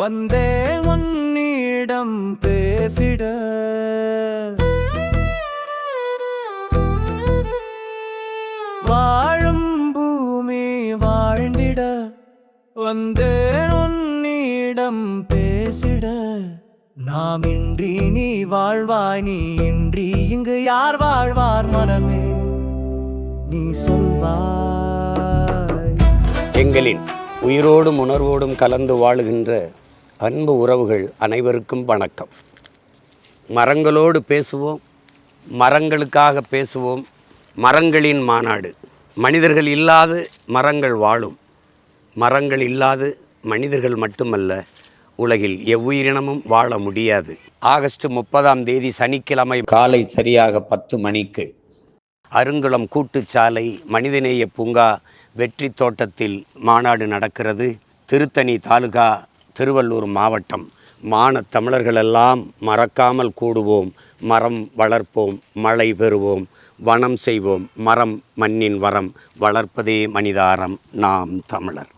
வந்தேன் உன்னிடம் பேசிட, வாழும் பூமி வாழ்ந்திட. வந்தேன் உன்னிடம் பேசிட, நாம் இன்றி நீ வாழ்வாய், நீ இன்றி இங்கு யார் வாழ்வார்? மனமே நீ சொல்வாய். எங்களின் உயிரோடும் உணர்வோடும் கலந்து வாழுகின்ற அன்பு உறவுகள் அனைவருக்கும் வணக்கம். மரங்களோடு பேசுவோம், மரங்களுக்காக பேசுவோம். மரங்களின் மாநாடு. மனிதர்கள் இல்லாது மரங்கள் வாழும், மரங்கள் இல்லாது மனிதர்கள் மட்டுமல்ல, உலகில் எவ்வுயிரினமும் வாழ முடியாது. ஆகஸ்ட் 30 சனிக்கிழமை காலை சரியாக 10 மணிக்கு அருங்குளம் கூட்டுச்சாலை மனிதநேய பூங்கா வெற்றி தோட்டத்தில் மாநாடு நடக்கிறது. திருத்தணி தாலுகா, திருவள்ளூர் மாவட்டம். தமிழர்களெல்லாம் மறக்காமல் கூடுவோம், மரம் வளர்ப்போம், மழை பெறுவோம், வனம் செய்வோம். மரம் மண்ணின் வரம், வளர்ப்பதே மனிதாரம். நாம் தமிழர்.